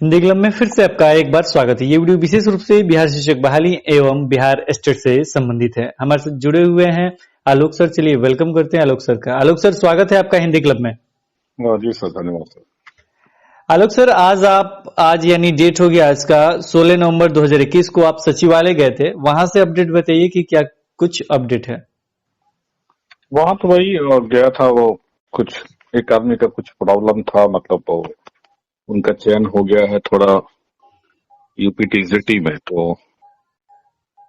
Hindi club में फिर से आपका एक बार स्वागत है। ये वीडियो विशेष रूप से बिहार शिक्षक बहाली एवं बिहार स्टेट से संबंधित है। हमारे साथ जुड़े हुए हैं आलोक सर। चलिए वेलकम करते हैं आलोक सर का। आलोक सर, स्वागत है आपका हिंदी क्लब में। जी सर, धन्यवाद सर। आलोक सर, आज यानी डेट हो गया आज का 16 नवंबर 2021 को आप सचिवालय गए थे। वहां से अपडेट बताइए कि क्या कुछ अपडेट है। वहां तो वही गया था, वो कुछ एक आदमी का कुछ प्रॉब्लम था, मतलब वो उनका चयन हो गया है थोड़ा यूपी टीजीटी में, तो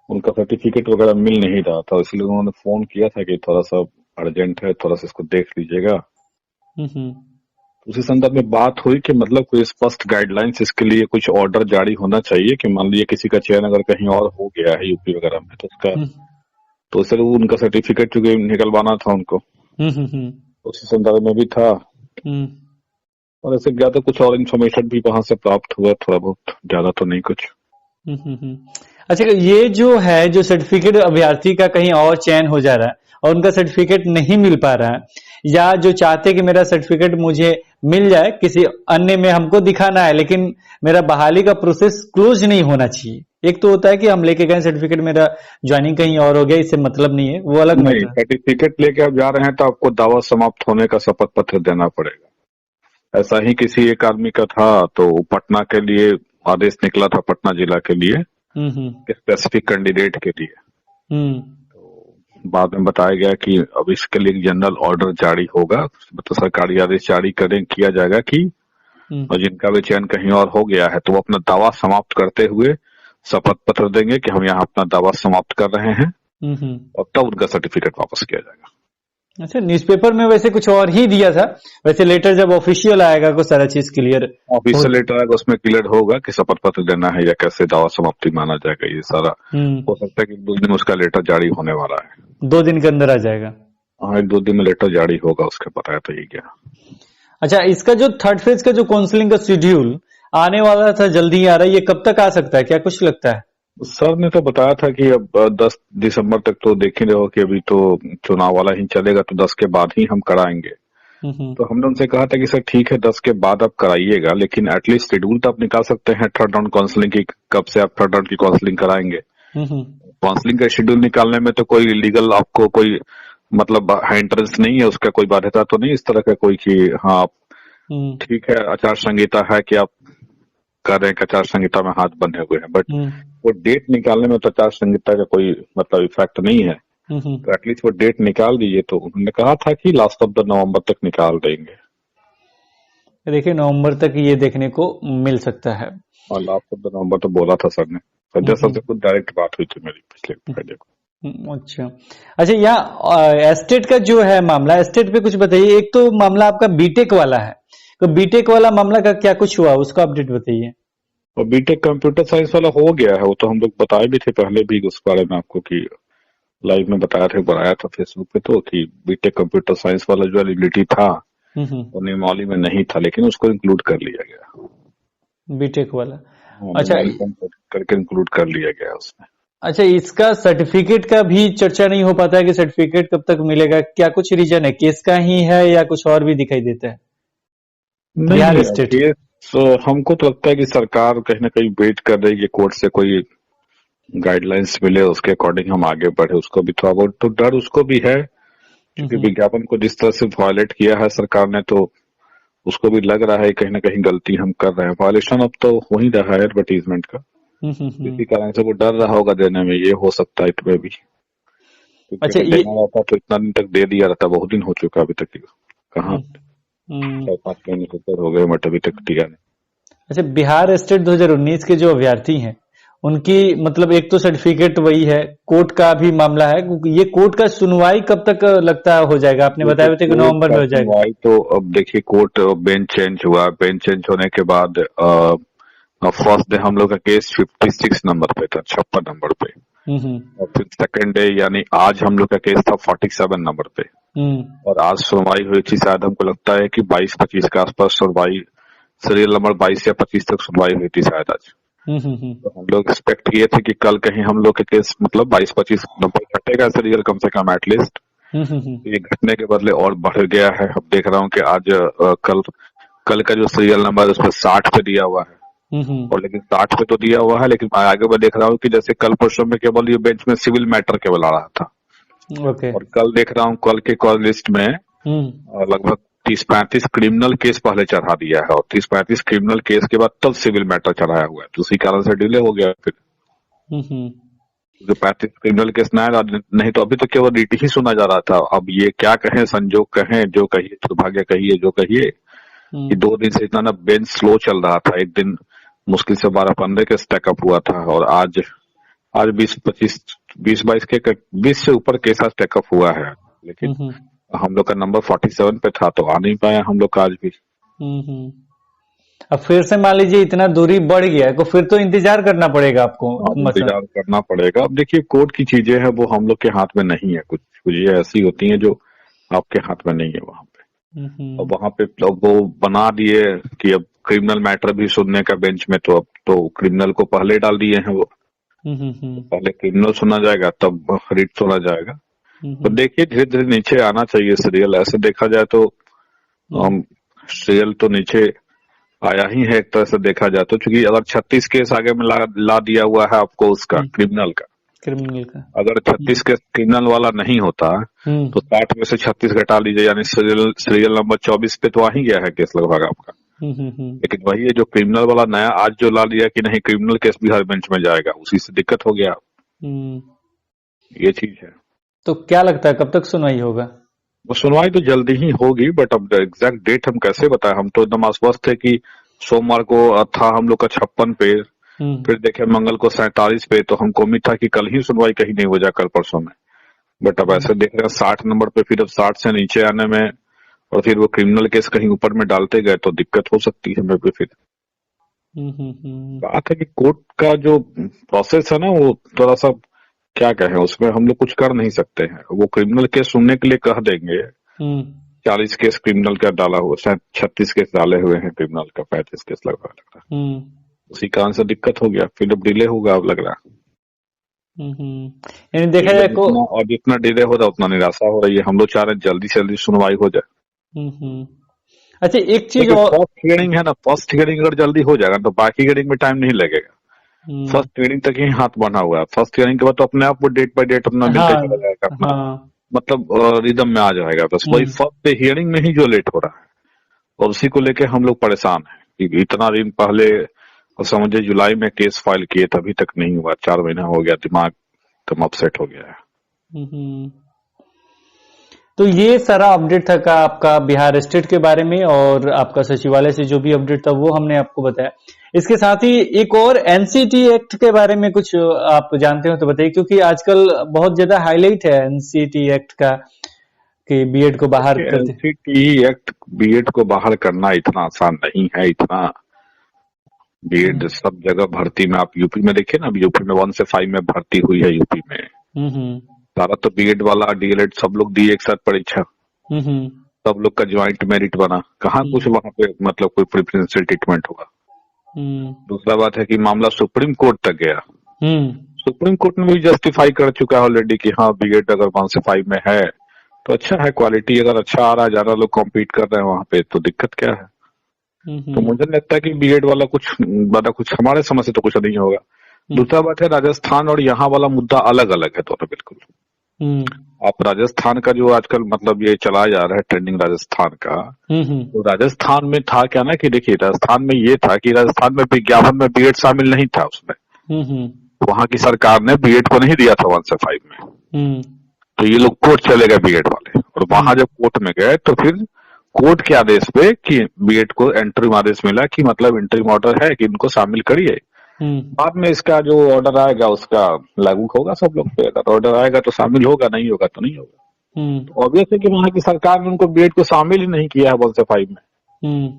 उनका सर्टिफिकेट वगैरह मिल नहीं रहा था, इसलिए उन्होंने फोन किया था कि थोड़ा सा अर्जेंट है, थोड़ा सा इसको देख लीजिएगा। उसी संदर्भ में बात हुई कि मतलब कोई स्पष्ट गाइडलाइंस इसके लिए कुछ ऑर्डर जारी होना चाहिए कि मान लीजिए किसी का चयन अगर कहीं और हो गया है यूपी वगैरह में, तो उसका तो सर उनका सर्टिफिकेट चूंकि निकलवाना था उनको, उसी संदर्भ में भी था। और ऐसे गया तो कुछ और इन्फॉर्मेशन भी वहां से प्राप्त हुआ, थोड़ा बहुत, ज्यादा तो नहीं कुछ। अच्छा, ये जो है जो सर्टिफिकेट अभ्यर्थी का कहीं और चयन हो जा रहा है और उनका सर्टिफिकेट नहीं मिल पा रहा है, या जो चाहते कि मेरा सर्टिफिकेट मुझे मिल जाए किसी अन्य में हमको दिखाना है, लेकिन मेरा बहाली का प्रोसेस क्लोज नहीं होना चाहिए। एक तो होता है कि हम लेके गए सर्टिफिकेट, मेरा ज्वाइनिंग कहीं और हो गया, इससे मतलब नहीं है, वो अलग नहीं। सर्टिफिकेट लेके आप जा रहे हैं तो आपको दावा समाप्त होने का शपथ पत्र देना पड़ेगा। ऐसा ही किसी एक आदमी का था, तो पटना के लिए आदेश निकला था, पटना जिला के लिए स्पेसिफिक कैंडिडेट के लिए। तो बाद में बताया गया कि अब इसके लिए जनरल ऑर्डर जारी होगा, मतलब सरकारी आदेश जारी किया जाएगा कि और जिनका भी चयन कहीं और हो गया है तो वो अपना दावा समाप्त करते हुए शपथ पत्र देंगे कि हम यहाँ अपना दावा समाप्त कर रहे हैं, और तब उनका सर्टिफिकेट वापस किया जाएगा। अच्छा, न्यूज़पेपर में वैसे कुछ और ही दिया था, वैसे लेटर जब ऑफिशियल आएगा को सारा चीज क्लियर, ऑफिशियल लेटर आएगा उसमें क्लियर होगा कि शपथ पत्र देना है या कैसे दावा समाप्ति माना जाएगा। ये सारा हो सकता है कि 2 दिन में उसका लेटर जारी होने वाला है। 2 दिन के अंदर आ जाएगा। हाँ, 1-2 दिन में लेटर जारी होगा, उसके बताया तो ये क्या। अच्छा, इसका जो थर्ड फेज का जो काउंसलिंग का शेड्यूल आने वाला था, जल्दी ही आ रहा है, ये कब तक आ सकता है, क्या कुछ लगता है? सर ने तो बताया था कि अब 10 दिसंबर तक तो देख ही रहे हो कि अभी तो चुनाव वाला ही चलेगा, तो 10 के बाद ही हम कराएंगे। तो हमने उनसे कहा था कि सर ठीक है 10 के बाद आप कराइएगा, लेकिन एटलीस्ट शेड्यूल तो आप निकाल सकते हैं थर्ड राउंड काउंसलिंग की, कब से आप थर्ड राउंड की काउंसलिंग कराएंगे। काउंसलिंग का शेड्यूल निकालने में तो कोई लीगल आपको कोई मतलब हिंड्रेंस नहीं है, उसका कोई बाध्यता तो नहीं इस तरह का कोई कि हाँ ठीक है आचार संहिता है कि आप कर रहे हैं, आचार संहिता में हाथ बंधे हुए हैं, बट वो डेट निकालने में तो आचार संहिता का कोई मतलब इफेक्ट नहीं है। तो एटलीस्ट वो डेट निकाल दीजिए। तो उन्होंने कहा था कि लास्ट ऑफ द नवंबर तक निकाल देंगे। देखिए, नवंबर तक ये देखने को मिल सकता है। और लास्ट ऑफ द नवंबर तो बोला था सर ने। संजय सर से कुछ डायरेक्ट बात हुई थी मेरी पिछले फ्राइडे को। अच्छा, यहाँ एस्टेट का जो है मामला, एस्टेट पे कुछ बताइए। एक तो मामला आपका बीटेक वाला है, तो बीटेक वाला मामला का क्या कुछ हुआ, उसका अपडेट बताइए। और बीटेक कंप्यूटर साइंस वाला हो गया है, वो तो हम लोग बताए भी थे पहले भी उस बारे में आपको, कि लाइव में बनाया था फेसबुक पे, तो कि बीटेक कंप्यूटर साइंस वाला जो एलिजिबिलिटी था वो नियमावली में नहीं था, लेकिन उसको इंक्लूड कर लिया गया बीटेक वाला। अच्छा, करके इंक्लूड कर लिया गया उसमें। अच्छा, इसका सर्टिफिकेट का भी चर्चा नहीं हो पाता है कि सर्टिफिकेट कब तक मिलेगा, क्या कुछ रीजन है, केस का ही है या कुछ और भी दिखाई देता है? बिहार स्टेट हमको तो लगता है कि सरकार कहीं ना कहीं वेट कर रही है कोर्ट से कोई गाइडलाइंस मिले, उसके अकॉर्डिंग हम आगे बढ़े। उसको भी थोड़ा बहुत तो डर उसको भी है, क्योंकि विज्ञापन को जिस तरह से वायलेट किया है सरकार ने, तो उसको भी लग रहा है कहीं ना कहीं गलती हम कर रहे हैं। वायलेशन अब तो हो ही रहा है एडवर्टीजमेंट का, इसी कारण से वो डर रहा होगा देने में, ये हो सकता है इसमें भी। अच्छा, ये रहता तो इतना दिन तक दे दिया रहता, बहुत दिन हो चुका अभी तक, कहाँ 4-5 महीने ऊपर हो गए बट अभी तक दिया नहीं। अच्छा, बिहार स्टेट 2019 के जो अभ्यर्थी हैं उनकी मतलब एक तो सर्टिफिकेट वही है, कोर्ट का भी मामला है, ये कोर्ट का सुनवाई कब तक लगता हो जाएगा? आपने बताया था कि नवंबर में हो जाएगा। सुनवाई तो अब देखिए, कोर्ट बेंच चेंज हुआ, बेंच चेंज होने के बाद फर्स्ट डे हम लोग का केस 56 नंबर पे था, 56 नंबर पे, और फिर सेकंड डे यानी आज हम लोग का केस था 47 नंबर पे, और आज सुनवाई हुई थी शायद हमको लगता है कि 22-25 के आसपास सुनवाई, सीरियल नंबर 22 या 25 तक सुनवाई हुई थी शायद आज। तो हम लोग एक्सपेक्ट किए थे कि कल कहीं हम लोग के केस मतलब 22-25 नंबर घटेगा सीरियल कम से कम एटलीस्ट। ये घटने के बदले और बढ़ गया है। अब देख रहा हूँ कि आज कल का जो सीरियल नंबर है उसमें 60 पे दिया हुआ है। और लेकिन 60 पे तो दिया हुआ है। लेकिन मैं आगे मैं देख रहा हूँ कि जैसे कल परसों में केवल ये बेंच में सिविल मैटर केवल आ रहा था, ओके। और कल देख रहा हूँ कल के कॉल लिस्ट में लगभग 30-35 क्रिमिनल केस पहले चढ़ा दिया है, और 30-35 क्रिमिनल केस के बाद तब सिविल मैटर चढ़ाया हुआ है, तो उसी कारण से डिले हो गया फिर। जो 35 क्रिमिनल केस नहीं तो अभी तो केवल रीटी ही सुना जा रहा था। अब ये क्या कहें, संजोग कहें, जो कहिए, दुर्भाग्य कहिए, जो कहिए, कि 2 दिन से इतना ना बेंच स्लो चल रहा था। एक दिन मुश्किल से 12-15 के स्टैकअप हुआ था, और आज 20-25 20-22 के 20 से ऊपर केस आज स्टैकअप हुआ है। लेकिन हम लोग का नंबर 47 पे था, तो आ नहीं पाया हम लोग का आज भी। अब फिर से मान लीजिए इतना दूरी बढ़ गया है, तो फिर तो इंतजार करना पड़ेगा आपको। इंतजार करना पड़ेगा। अब देखिए कोर्ट की चीजें हैं, वो हम लोग के हाथ में नहीं है। कुछ चीजें ऐसी होती हैं जो आपके हाथ में नहीं है वहां पे। और वहां पे वो बना दिए कि अब क्रिमिनल मैटर भी सुनने का बेंच में, तो अब तो क्रिमिनल को पहले डाल दिए हैं वो। पहले क्रिमिनल सुना जाएगा, तब रिट सुना जाएगा। तो देखिए धीरे धीरे नीचे आना चाहिए सीरियल। ऐसे देखा जाए तो सीरियल तो नीचे आया ही है एक तरह से देखा जाए तो, क्योंकि अगर 36 केस आगे में ला दिया हुआ है आपको उसका क्रिमिनल का, अगर 36 केस क्रिमिनल वाला नहीं होता तो 60 में से 36 घटा लीजिए, यानी सीरियल नंबर 24 पे तो आ ही गया है केस लगभग आपका। लेकिन वही है जो क्रिमिनल वाला नया आज जो ला लिया कि नहीं क्रिमिनल केस भी हर बेंच में जाएगा, उसी से दिक्कत हो गया। ये चीज है। तो क्या लगता है कब तक सुनवाई होगा? वो सुनवाई तो जल्दी ही होगी, बट अब एग्जैक्ट डेट हम कैसे बताएं। हम तो एकदम आश्वस्त थे कि सोमवार को था हम लोग का 56 पे, फिर देखे मंगल को 47 पे, तो हमको उम्मीद था कि कल ही सुनवाई कहीं नहीं हो जाए कल परसों में। बट अब ऐसे देख रहे हैं 60 नंबर पे, फिर अब 60 से नीचे आने में, और फिर वो क्रिमिनल केस कहीं ऊपर में डालते गए तो दिक्कत हो सकती है हमें भी। फिर बात है कि कोर्ट का जो प्रोसेस है ना, वो थोड़ा सा क्या कहें, उसमें हम लोग कुछ कर नहीं सकते हैं। वो क्रिमिनल केस सुनने के लिए कह देंगे, 40 केस क्रिमिनल का डाला हुआ, शायद 36 केस डाले हुए हैं क्रिमिनल का, 35 केस लगभग लग रहा। उसी कारण से दिक्कत हो गया, फिर अब डिले होगा अब लग रहा। यानी देखा जाए को, और जितना डिले हो रहा है उतना निराशा हो रही है। हम लोग चाह रहे हैं जल्दी से जल्दी सुनवाई हो जाए। अच्छा एक चीज फर्स्ट हियरिंग है ना, फर्स्ट हियरिंग अगर जल्दी हो जाएगा तो बाकी हियरिंग में टाइम नहीं लगेगा। फर्स्ट हियरिंग तक ही हाथ बना हुआ है। फर्स्ट हियरिंग के बाद तो अपने आप वो डेट बाय डेट अपना मिलते चला जाएगा, अपना मतलब रिदम में आ जाएगा। बस वही फर्स्ट हियरिंग में ही जो लेट हो रहा है, और उसी को लेके हम लोग परेशान हैं कि इतना दिन पहले, और समझे जुलाई में केस फाइल किए तभी तक नहीं हुआ। 4 महीना हो गया, दिमाग एकदम अपसेट हो गया है। तो ये सारा अपडेट था का आपका बिहार स्टेट के बारे में, और आपका सचिवालय से जो भी अपडेट था वो हमने आपको बताया। इसके साथ ही एक और एनसीटी एक्ट के बारे में कुछ आप जानते हो तो बताइए, क्योंकि आजकल बहुत ज्यादा हाईलाइट है एनसीटी एक्ट का कि बीएड को बाहर कर दे। एनसीटी एक्ट बीएड को बाहर करना इतना आसान नहीं है। इतना बीएड सब जगह भर्ती में, आप यूपी में देखिए ना, यूपी में 1 से 5 में भर्ती हुई है यूपी में। सारा तो बीएड वाला डीएलएड सब लोग दिए एक साथ परीक्षा, सब लोग का ज्वाइंट मेरिट बना। कहाँ कुछ वहां पे मतलब कोई प्रेफरेंशियल ट्रीटमेंट होगा। दूसरा बात है कि मामला सुप्रीम कोर्ट तक गया। सुप्रीम कोर्ट ने भी जस्टिफाई कर चुका है ऑलरेडी कि हाँ बीएड अगर 1 से 5 में है तो अच्छा है, क्वालिटी अगर अच्छा आ रहा है, ज्यादा लोग कॉम्पीट कर रहे हैं वहां पे, तो दिक्कत क्या है। तो मुझे लगता है कि बीएड वाला कुछ हमारे समझ से तो कुछ नहीं होगा। दूसरा बात है राजस्थान और यहाँ वाला मुद्दा अलग अलग है दोनों बिल्कुल। आप राजस्थान का जो आजकल मतलब ये चला जा रहा है ट्रेंडिंग राजस्थान का, तो राजस्थान में था क्या ना कि देखिए राजस्थान में ये था कि राजस्थान में विज्ञापन में बीएड शामिल नहीं था उसमें। वहां की सरकार ने बीएड को नहीं दिया था 1 से 5 में। तो ये लोग कोर्ट चले गए बीएड वाले, और वहां जब कोर्ट में गए तो फिर कोर्ट के आदेश पे कि बीएड को इंटरिम आदेश मिला कि मतलब इंटरिम ऑर्डर है कि इनको शामिल करिए। बाद में इसका जो ऑर्डर आएगा उसका लागू होगा सब लोग पे। अगर ऑर्डर आएगा तो शामिल होगा, नहीं होगा तो नहीं होगा। तो ऑब्वियस है कि वहां की सरकार ने उनको बीएड को शामिल ही नहीं किया है 1 से 5 में।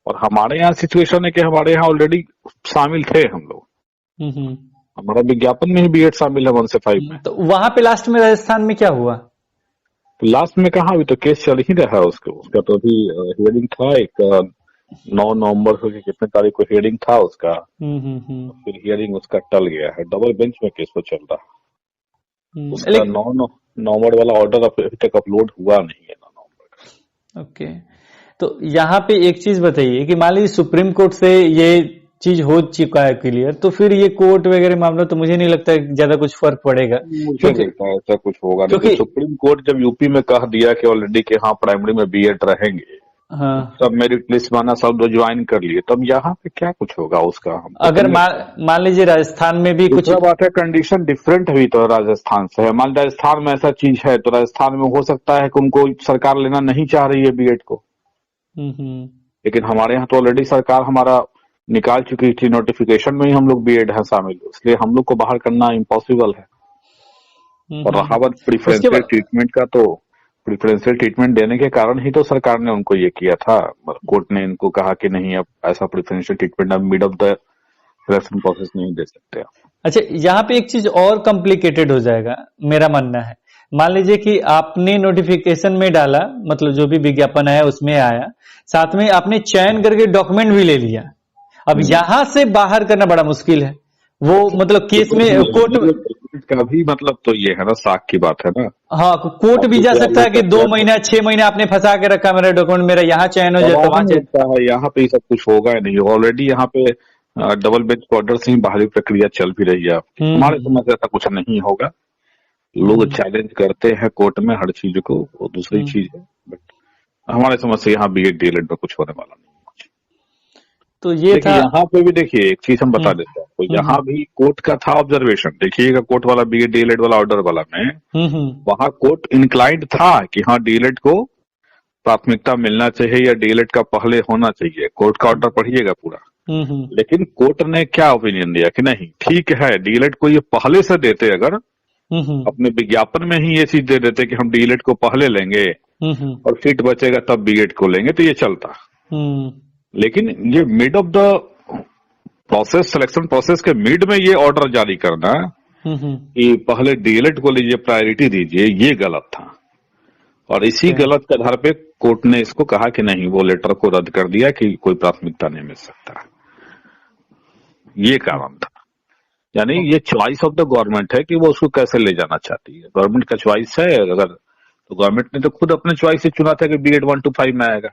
और हमारे यहाँ सिचुएशन है कि हमारे यहाँ ऑलरेडी शामिल थे हम लोग, हमारा विज्ञापन में ही बीएड शामिल है 1 से 5 में। तो वहां पे लास्ट में राजस्थान में क्या हुआ? तो लास्ट में कहा, अभी तो केस चल ही रहा है उसका तो अभी हियरिंग था एक 9 नवंबर को, कितने तारीख को हियरिंग था उसका। फिर हियरिंग उसका टल गया है, डबल बेंच में केस तो चल रहा। उसका 9 नवंबर वाला ऑर्डर अभी तक अपलोड हुआ नहीं है 9 नवंबर का। ओके, तो यहाँ पे एक चीज बताइए कि मान लीजिए सुप्रीम कोर्ट से ये चीज हो चुका है क्लियर, तो फिर ये कोर्ट वगैरह मामला तो मुझे नहीं लगता है ज्यादा कुछ फर्क पड़ेगा, मुझे क्योंकि लगता है ऐसा कुछ होगा नहीं। क्योंकि तो सुप्रीम कोर्ट जब यूपी में कह दिया कि ऑलरेडी कि हाँ प्राइमरी में बीएड रहेंगे, हाँ, सब मेरिट लिस्ट बना, सब लोग ज्वाइन कर लिए, तब यहाँ पे क्या कुछ होगा उसका हमको तो अगर नहीं लगता। मान लीजिए राजस्थान में भी कुछ। दूसरा बात है कंडीशन डिफरेंट हुई तो राजस्थान से है। मान लीजिए राजस्थान में ऐसा चीज है तो राजस्थान में हो सकता है कि उनको सरकार लेना नहीं चाह रही है बीएड को, हम्म, लेकिन हमारे यहाँ तो ऑलरेडी सरकार हमारा निकाल चुकी थी, नोटिफिकेशन में ही हम लोग बीएड है शामिल, इसलिए हम लोग को बाहर करना इम्पॉसिबल है। और रहा बात उसके प्रिफरेंशियल बाद। ट्रीटमेंट का, तो प्रिफरेंशियल ट्रीटमेंट देने के कारण ही तो सरकार ने उनको ये किया था। कोर्ट ने इनको कहा कि नहीं, अब ऐसा प्रिफरेंशियल ट्रीटमेंट अब mid of the selection process नहीं दे सकते आप। अच्छा, यहाँ पे एक चीज और कॉम्प्लिकेटेड हो जाएगा, मेरा मानना है। मान लीजिए कि आपने नोटिफिकेशन में डाला, मतलब जो भी विज्ञापन आया उसमें आया, साथ में आपने चयन करके डॉक्यूमेंट भी ले लिया, अब यहां से बाहर करना बड़ा मुश्किल है। वो मतलब केस में कोर्ट। का भी मतलब तो ये है ना, साख की बात है ना। हाँ, कोर्ट भी आपको जा क्या सकता है कि लगता 2 है? महीना 6 महीना आपने फंसा के रखा, मेरा डॉक्यूमेंट मेरा यहाँ चयन हो जाए तो वहां नहीं चयन। लगता है यहाँ पे ये सब कुछ होगा ही नहीं। ऑलरेडी यहाँ पे डबल बेंच ऑर्डर से ही बाहरी प्रक्रिया चल भी रही है आपकी। हमारे समझ से ऐसा कुछ नहीं होगा। लोग चैलेंज करते हैं कोर्ट में हर चीज को, वो दूसरी चीज है, बट हमारे समझ से यहाँ बीएड डीएलएड में कुछ होने वाला नहीं। तो ये देखिए था। यहाँ पे भी देखिए एक चीज हम बता देते हैं आपको, यहाँ हम्म, भी कोर्ट का था ऑब्जर्वेशन। देखिएगा कोर्ट वाला बीएड डीएलएड वाला ऑर्डर वाला में, वहां कोर्ट इंक्लाइंड था कि हाँ डीएलएड को प्राथमिकता मिलना चाहिए या डीएलएड का पहले होना चाहिए। कोर्ट का ऑर्डर पढ़िएगा पूरा। लेकिन कोर्ट ने क्या ओपिनियन दिया कि नहीं ठीक है, डीएलएड को ये पहले से देते, अगर अपने विज्ञापन में ही ये चीज दे देते कि हम डीएलएड को पहले लेंगे और सीट बचेगा तब बीएड को लेंगे, तो ये चलता। लेकिन ये mid of the process, selection process के मिड में ये ऑर्डर जारी करना कि पहले डीएलएड को लीजिए, प्रायोरिटी दीजिए, ये गलत था। और इसी गलत के आधार पे कोर्ट ने इसको कहा कि नहीं, वो लेटर को रद्द कर दिया कि कोई प्राथमिकता नहीं मिल सकता। ये कारण था। यानी ये चॉइस ऑफ द गवर्नमेंट है कि वो उसको कैसे ले जाना चाहती है। गवर्नमेंट का चॉइस है, अगर तो गवर्नमेंट ने तो खुद अपने चॉइस से चुना था कि बीएड 1 to 5 में आएगा।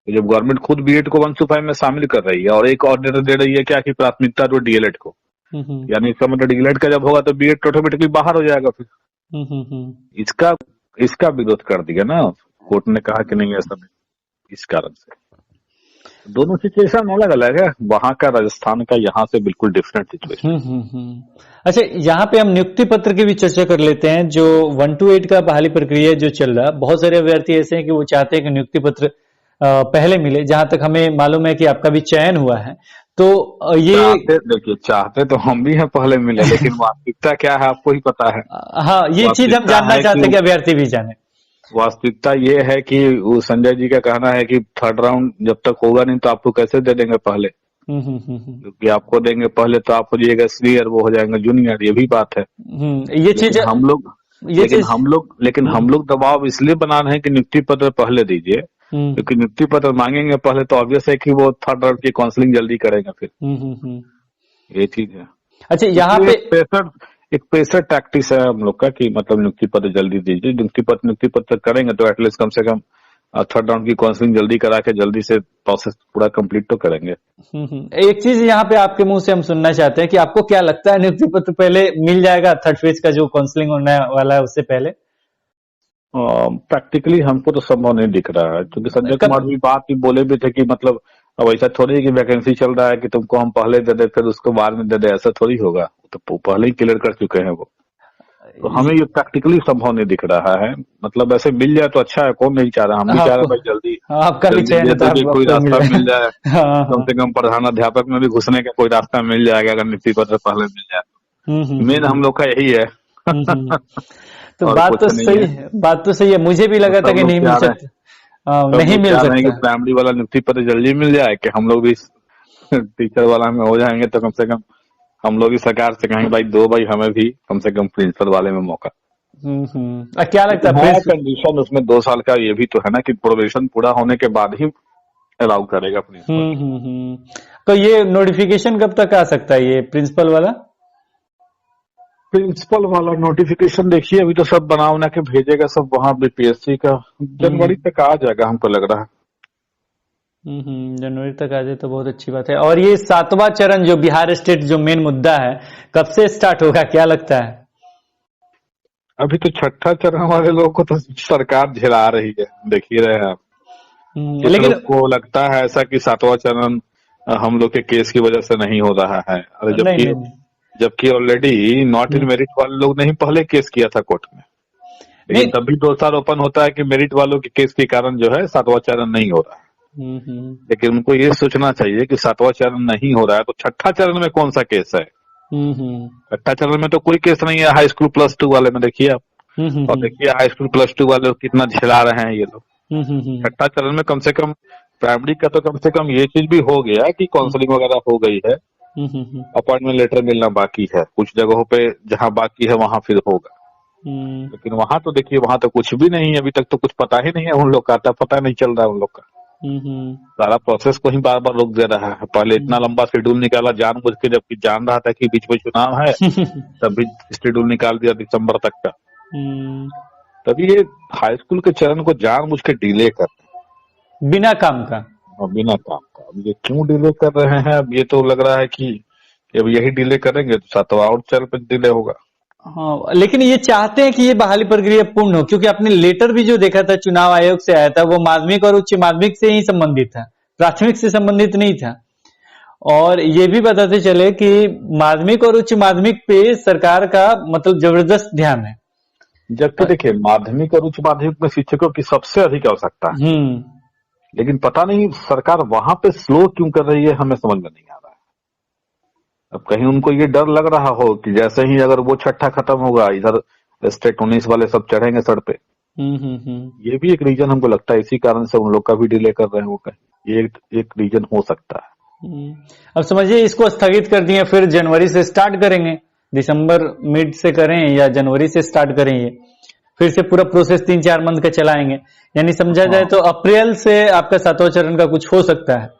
तो जब गवर्नमेंट खुद बीएड को 1 to 5 में शामिल कर रही है और एक ऑर्डर दे रही है क्या कि प्राथमिकता तो डीएलएड को, यानी इसका मतलब डीएलएड का जब होगा तो बीएड ऑटोमेटिकली बाहर हो जाएगा। फिर इसका विरोध कर दिया ना कोर्ट ने, कहा कि नहीं ऐसा नहीं। इस कारण से दोनों सिचुएशन अलग अलग है, वहां का राजस्थान का, यहाँ से बिल्कुल डिफरेंट सिचुएशन। अच्छा, यहाँ पे हम नियुक्ति पत्र की भी चर्चा कर लेते हैं। जो 1 to 8 का बहाली प्रक्रिया जो चल रहा है, बहुत सारे अभ्यर्थी ऐसे हैं कि वो चाहते हैं कि नियुक्ति पत्र पहले मिले। जहां तक हमें मालूम है कि आपका भी चयन हुआ है, तो ये देखिए चाहते तो हम भी हैं पहले मिले, लेकिन वास्तविकता क्या है आपको ही पता है। हाँ, ये चीज हम जानना चाहते हैं कि अभ्यर्थी भी जाने। वास्तविकता ये है कि वो संजय जी का कहना है कि थर्ड राउंड जब तक होगा नहीं तो आपको कैसे दे देंगे पहले, क्योंकि आपको देंगे पहले तो आप हो जाइएगा सीनियर, वो हो जाएंगे जूनियर। ये भी बात है। ये चीज लेकिन हम लोग दबाव इसलिए बना रहे हैं कि नियुक्ति पत्र पहले दीजिए, क्योंकि नियुक्ति पत्र मांगेंगे पहले तो ऑब्वियस है कि वो थर्ड राउंड की काउंसलिंग जल्दी करेंगे फिर। ये चीज है। अच्छा, यहाँ पे एक पेशर टैक्टिस है हम लोग का कि मतलब नियुक्ति पत्र जल्दी दीजिए। नियुक्ति पत्र करेंगे तो एटलीस्ट कम से कम थर्ड राउंड की काउंसलिंग जल्दी करा के जल्दी से प्रोसेस पूरा कंप्लीट तो करेंगे। एक चीज यहाँ पे आपके मुंह से हम सुनना चाहते हैं कि आपको क्या लगता है, नियुक्ति पत्र पहले मिल जाएगा थर्ड फेज का जो काउंसलिंग होने वाला है उससे पहले? प्रैक्टिकली हमको तो संभव नहीं दिख रहा है, क्योंकि संजय कुमार भी बात भी बोले भी थे कि मतलब अब ऐसा थोड़ी है कि वैकेंसी चल रहा है कि तुमको हम पहले दे दे फिर उसको बाद में दे दे, ऐसा थोड़ी होगा। तो पहले ही क्लियर कर चुके हैं वो। तो हमें ये प्रैक्टिकली संभव नहीं दिख रहा है। मतलब ऐसे मिल जाए तो अच्छा है, कौन नहीं चाह रहा। हम भी चाह रहे हैं भाई जल्दी आपका भी चयन कोई रास्ता मिल जाए, कम से कम प्रधानाध्यापक में भी घुसने का कोई रास्ता मिल जाएगा अगर नियुक्ति पत्र पहले मिल जाए। मेन हम लोग का यही है। तो बात तो सही है। मुझे भी लगा था कि नहीं मिल सकता, नहीं मिल सकता। प्राइमरी वाला नियुक्ति पत्र जल्दी मिल जाए कि हम लोग भी टीचर वाला में हो जाएंगे, तो कम से कम हम लोग भी सरकार से कहेंगे भाई दो भाई हमें भी कम से कम प्रिंसिपल वाले में मौका। क्या लगता है कंडीशन उसमें 2 साल का ये भी तो है ना कि प्रोबेशन पूरा होने के बाद ही अलाउ करेगा प्रिंसिपल। तो ये नोटिफिकेशन कब तक आ सकता है, ये प्रिंसिपल वाला नोटिफिकेशन? देखिए अभी तो सब बना उना के भेजेगा सब वहां बीपीएससी का, जनवरी तक आ जाएगा हमको लग रहा है। जनवरी तक आ जाए तो बहुत अच्छी बात है। और ये 7वां चरण जो बिहार स्टेट जो मेन मुद्दा है, कब से स्टार्ट होगा, क्या लगता है? अभी तो छठा चरण वाले लोग को तो सरकार झेला रही है, देख ही रहे हैं आप। कुछ लेकिन लोग को लगता है ऐसा कि 7वां चरण हम लोग के केस की वजह से नहीं हो रहा है, अरे नहीं नहीं जबकि ऑलरेडी नॉट इन मेरिट वाले लोग ने ही पहले केस किया था कोर्ट में, लेकिन नहीं। तब भी दोषारोपण होता है कि मेरिट वालों के केस के कारण जो है 7वां चरण नहीं हो रहा है। लेकिन उनको ये सोचना चाहिए कि 7वां चरण नहीं हो रहा है तो छठा चरण में कौन सा केस है। छठा चरण में तो कोई केस नहीं है। हाई स्कूल +2 वाले में देखिए आप, और देखिए हाई स्कूल +2 वाले कितना झेला रहे हैं ये लोग। छठा चरण में कम से कम प्राइमरी का तो कम से कम ये चीज भी हो गया कि काउंसलिंग वगैरह हो गई है, अपॉइंटमेंट लेटर मिलना बाकी है, कुछ जगहों पे जहां बाकी है वहां फिर होगा। लेकिन वहां तो देखिए, वहां तो कुछ भी नहीं है, अभी तक तो कुछ पता ही नहीं है उन लोग का, पता नहीं चल रहा है उन लोग का। सारा प्रोसेस को ही बार बार रोक दे रहा है। पहले इतना लंबा शेड्यूल निकाला जानबूझ के, जबकि जान रहा था कि बीच में चुनाव है, तभी शेड्यूल निकाल दिया दिसंबर तक का। तभी ये हाई स्कूल के चरण को जानबूझ के डिले कर बिना काम का, बिना काम का। अब ये क्यों डिले कर रहे हैं, अब ये तो लग रहा है कि अब यही डिले करेंगे तो 7वां और चरण पे डिले होगा। हाँ, लेकिन ये चाहते हैं कि ये बहाली प्रक्रिया पूर्ण हो, क्योंकि आपने लेटर भी जो देखा था चुनाव आयोग से आया था, वो माध्यमिक और उच्च माध्यमिक से ही संबंधित था, प्राथमिक से संबंधित नहीं था। और ये भी बताते चले कि माध्यमिक और उच्च माध्यमिक पे सरकार का मतलब जबरदस्त ध्यान है। जबकि देखिए माध्यमिक और उच्च माध्यमिक में शिक्षकों की सबसे अधिक आवश्यकता है, लेकिन पता नहीं सरकार वहां पे स्लो क्यों कर रही है, हमें समझ में नहीं आ रहा है। अब कहीं उनको ये डर लग रहा हो कि जैसे ही अगर वो छठा खत्म होगा, इधर स्टेट 19 वाले सब चढ़ेंगे सर पे। ये भी एक रीजन हमको लगता है, इसी कारण से उन लोग का भी डिले कर रहे हैं वो कहीं, ये एक रीजन हो सकता है। अब समझिए इसको स्थगित कर दिए, फिर जनवरी से स्टार्ट करेंगे, दिसंबर मिड से करें या जनवरी से स्टार्ट करें, ये फिर से पूरा प्रोसेस 3-4 मंथ का चलाएंगे, यानी समझा जाए तो अप्रैल से आपका 7वां चरण का कुछ हो सकता है।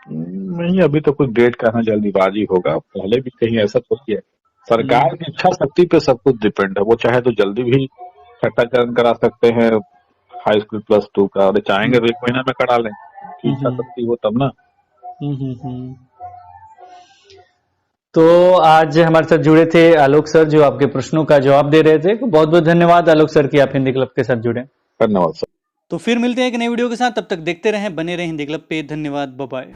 नहीं, अभी तो कुछ डेट कहना जल्दीबाजी होगा, पहले भी कहीं ऐसा तो किया। सरकार की इच्छा शक्ति पे सब कुछ डिपेंड है, वो चाहे तो जल्दी भी छठा चरण करा सकते हैं हाई स्कूल +2 का, और चाहेंगे तो 1 महीना में करा लें, इच्छा शक्ति हो तब ना। तो आज हमारे साथ जुड़े थे आलोक सर, जो आपके प्रश्नों का जवाब दे रहे थे। बहुत बहुत धन्यवाद आलोक सर कि आप हिंदी क्लब के साथ जुड़े। धन्यवाद सर। तो फिर मिलते हैं एक नई वीडियो के साथ, तब तक देखते रहें, बने रहें हिंदी क्लब पे। धन्यवाद, बाय बाय।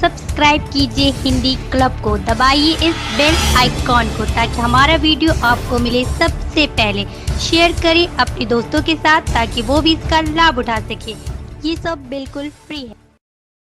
सब्सक्राइब कीजिए हिंदी क्लब को, दबाइए इस बेल आइकॉन को ताकि हमारा वीडियो आपको मिले सबसे पहले। शेयर करें अपने दोस्तों के साथ ताकि वो भी इसका लाभ उठा सके। ये सब बिल्कुल फ्री है।